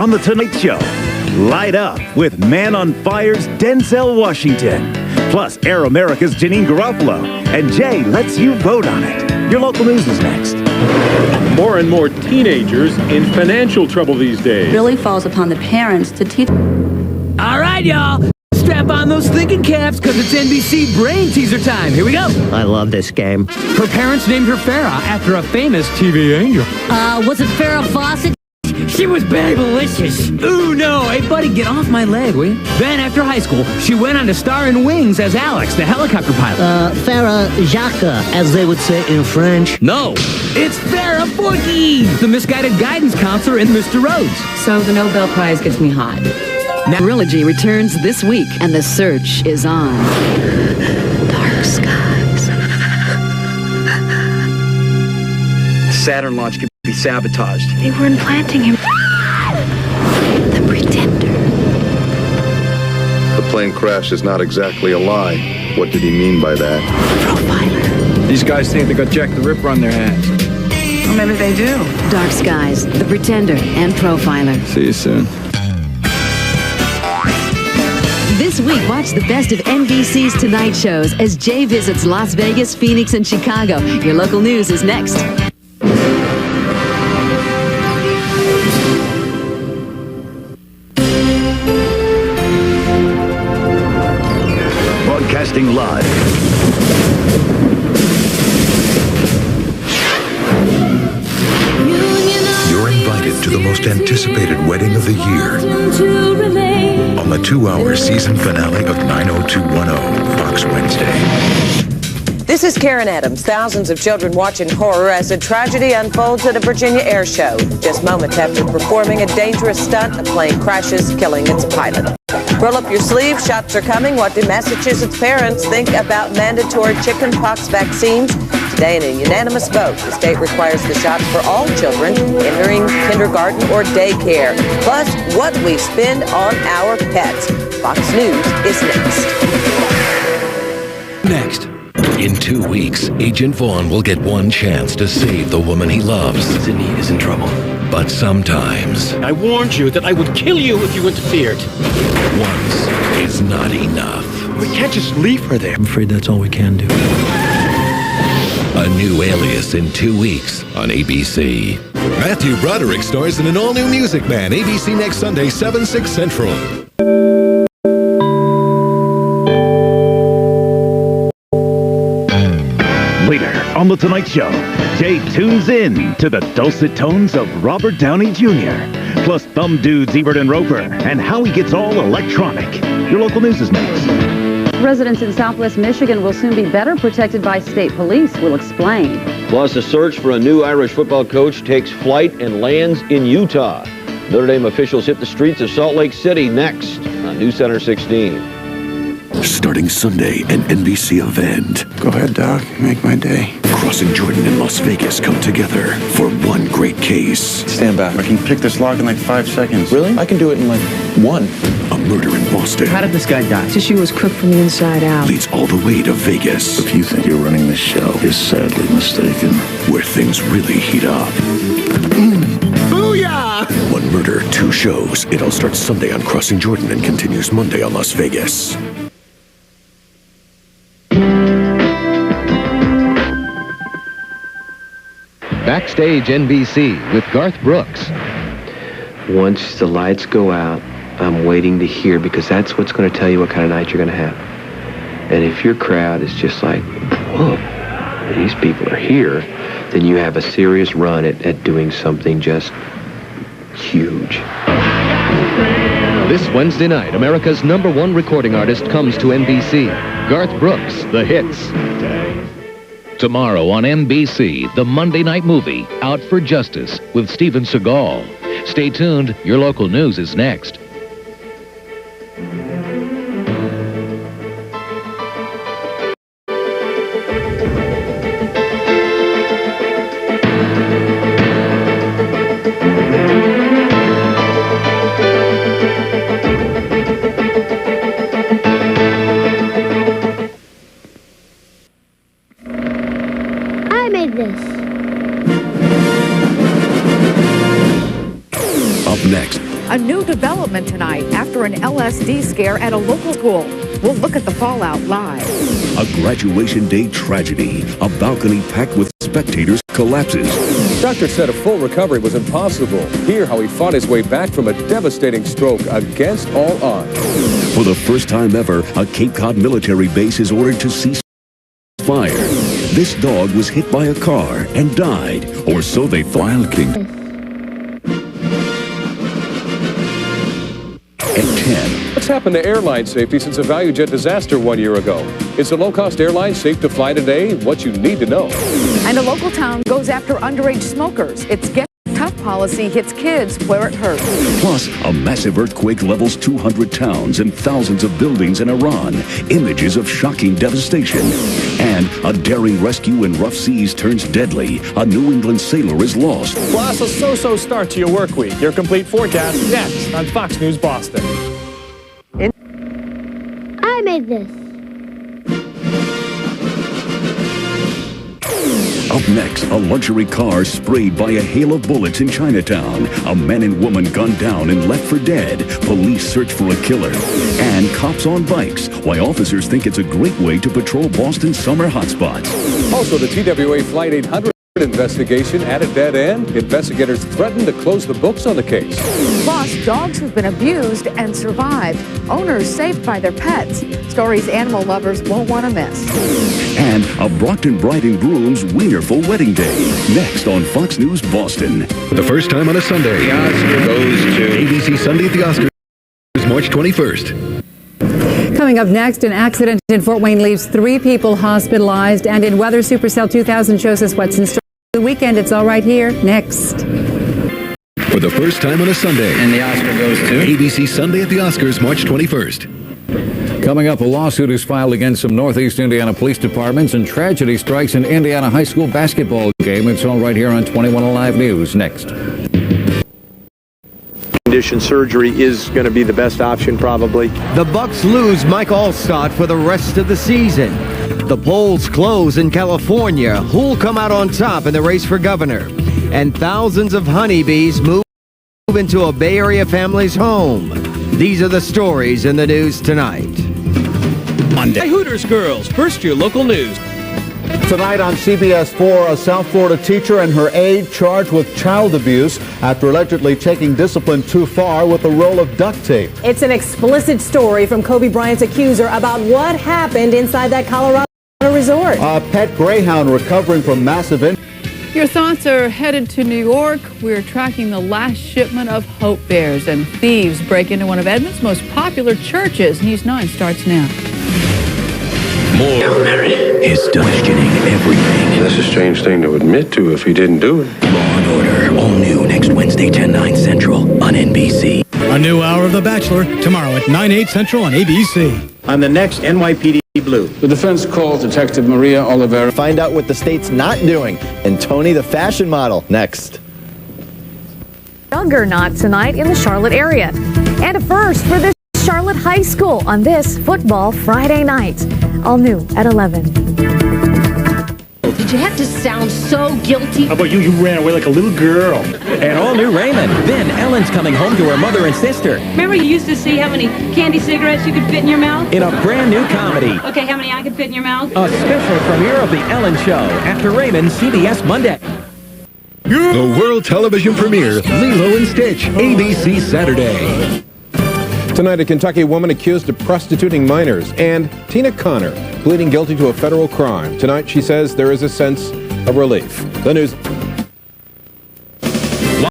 on The Tonight Show. Light up with Man on Fire's Denzel Washington. Plus, Air America's Janine Garofalo. And Jay lets you vote on it. Your local news is next. More and more teenagers in financial trouble these days. It really falls upon the parents to teach. All right, y'all. Strap on those thinking caps, because it's NBC brain teaser time. Here we go. I love this game. Her parents named her Farrah after a famous TV angel. Was it Farrah Fawcett? She was bagel-licious. Ooh, no. Hey, buddy, get off my leg, will you? Then, after high school, she went on to star in Wings as Alex, the helicopter pilot. Farrah Jacques, as they would say in French. No, it's Farrah Forky, the misguided guidance counselor in Mr. Rhodes. So the Nobel Prize gets me hot. Trilogy returns this week, and the search is on. Dark skies. The Saturn launch could be sabotaged. They were implanting him. The Pretender. The plane crash is not exactly a lie. What did he mean by that? Profiler. These guys think they got Jack the Ripper on their hands. Well, maybe they do. Dark Skies, The Pretender, and Profiler. See you soon. This week, watch the best of NBC's Tonight Shows as Jay visits Las Vegas, Phoenix, and Chicago. Your local news is next. Broadcasting live. You're invited to the most anticipated wedding of the year on the 2-hour season finale of 90210 Fox Wednesday. This is Karen Adams. Thousands of children watch in horror as a tragedy unfolds at a Virginia air show. Just moments after performing a dangerous stunt, a plane crashes, killing its pilot. Roll up your sleeves, shots are coming. What do Massachusetts parents think about mandatory chickenpox vaccines? Today, in a unanimous vote, the state requires the shot for all children entering kindergarten or daycare. Plus, what we spend on our pets. Fox News is Next. In 2 weeks, Agent Vaughn will get one chance to save the woman he loves. Sydney is in trouble. But sometimes, I warned you that I would kill you if you interfered. once is not enough. We can't just leave her there. I'm afraid that's all we can do. A new Alias in 2 weeks on ABC. Matthew Broderick stars in an all-new Music Man. ABC next Sunday, 7/6 Central. Later on The Tonight Show, Jay tunes in to the dulcet tones of Robert Downey Jr., plus thumb dudes Ebert and Roper, and how he gets all electronic. Your local news is next. Residents in Southwest Michigan will soon be better protected by state police. We'll explain. Plus, a search for a new Irish football coach takes flight and lands in Utah. Notre Dame officials hit the streets of Salt Lake City next on News Center 16. Starting Sunday, an NBC event. Go ahead, Doc. Make my day. Crossing Jordan and Las Vegas come together for one great case. Stand back. I can pick this lock in like 5 seconds. Really? I can do it in like 1. A murder in Boston How did this guy die? Tissue was cooked from the inside out. leads all the way to Vegas, If you think you're running this show, you're sadly mistaken. where things really heat up. Booyah! One murder, 2 shows. It all starts Sunday on Crossing Jordan and continues Monday on Las Vegas. Backstage NBC with Garth Brooks. Once the lights go out, I'm waiting to hear, because that's what's going to tell you what kind of night you're going to have. And if your crowd is just like, whoa, these people are here, then you have a serious run at doing something just huge. This Wednesday night, America's #1 recording artist comes to NBC. Garth Brooks, The Hits. Tomorrow on NBC, the Monday night movie, Out for Justice, with Steven Seagal. Stay tuned. Your local news is next. I made this. Up next, A new development tonight after an LSD scare at a local pool. We'll look at the fallout live. A graduation day tragedy. A balcony packed with spectators collapses. Doctors said a full recovery was impossible. Hear how he fought his way back from a devastating stroke against all odds. For the first time ever, a Cape Cod military base is ordered to cease fire. This dog was hit by a car and died, or so they thought. Wild Kingdom. At 10. What's happened to airline safety since a ValueJet disaster 1 year ago? Is a low-cost airline safe to fly today? What you need to know. And a local town goes after underage smokers. Its Get Tough policy hits kids where it hurts. Plus, a massive earthquake levels 200 towns and thousands of buildings in Iran. Images of shocking devastation. And a daring rescue in rough seas turns deadly. A New England sailor is lost. Plus, a so-so start to your work week. Your complete forecast next on Fox News Boston. I made this. Up next, a luxury car sprayed by a hail of bullets in Chinatown. A man and woman gunned down and left for dead. Police search for a killer. And cops on bikes, why officers think it's a great way to patrol Boston's summer hotspots. Also, the TWA Flight 800 investigation at a dead end. Investigators threaten to close the books on the case. Plus, dogs who've been abused and survived. Owners saved by their pets. Stories animal lovers won't want to miss. And a Brockton bride and groom's wienerful wedding day. Next on Fox News Boston. For the first time on a Sunday, the Oscar goes to ABC Sunday at the Oscars, March 21st. Coming up next, an accident in Fort Wayne leaves 3 people hospitalized. And in Weather, Supercell 2000 shows us what's in store for the weekend. It's all right here next. For the first time on a Sunday, and the Oscar goes to ABC Sunday at the Oscars, March 21st. Coming up, a lawsuit is filed against some Northeast Indiana police departments, and tragedy strikes an Indiana high school basketball game. It's all right here on 21 Alive News. Next. Condition surgery is going to be the best option, probably. The Bucks lose Mike Allstott for the rest of the season. The polls close in California. Who'll come out on top in the race for governor? And thousands of honeybees move into a Bay Area family's home. These are the stories in the news tonight. Monday. Hooters Girls, first year local news. Tonight on CBS 4, a South Florida teacher and her aide charged with child abuse after allegedly taking discipline too far with a roll of duct tape. It's an explicit story from Kobe Bryant's accuser about what happened inside that Colorado resort. A pet greyhound recovering from massive injury. Your thoughts are headed to New York. We're tracking the last shipment of Hope Bears, and thieves break into one of Edmonton's most popular churches. News 9 starts now. More is questioning everything. That's a strange thing to admit to if he didn't do it. Law and Order, all new next Wednesday, 10/9 Central on NBC. A new hour of The Bachelor tomorrow at 9/8 Central on ABC. On the next NYPD Blue. The defense called Detective Maria Oliveira. Find out what the state's not doing. And Tony, the fashion model, next. Juggernaut tonight in the Charlotte area. And a first for this Charlotte High School on this Football Friday night. All new at 11. Did you have to sound so guilty? How about you? You ran away like a little girl. And all new Raymond. Then Ellen's coming home to her mother and sister. Remember you used to see how many candy cigarettes you could fit in your mouth? In a brand new comedy. Okay, how many I could fit in your mouth? A special premiere of The Ellen Show after Raymond, CBS Monday. The world television premiere, Lilo and Stitch, ABC Saturday. Tonight, a Kentucky woman accused of prostituting minors, and Tina Connor pleading guilty to a federal crime. Tonight, she says there is a sense of relief. The news.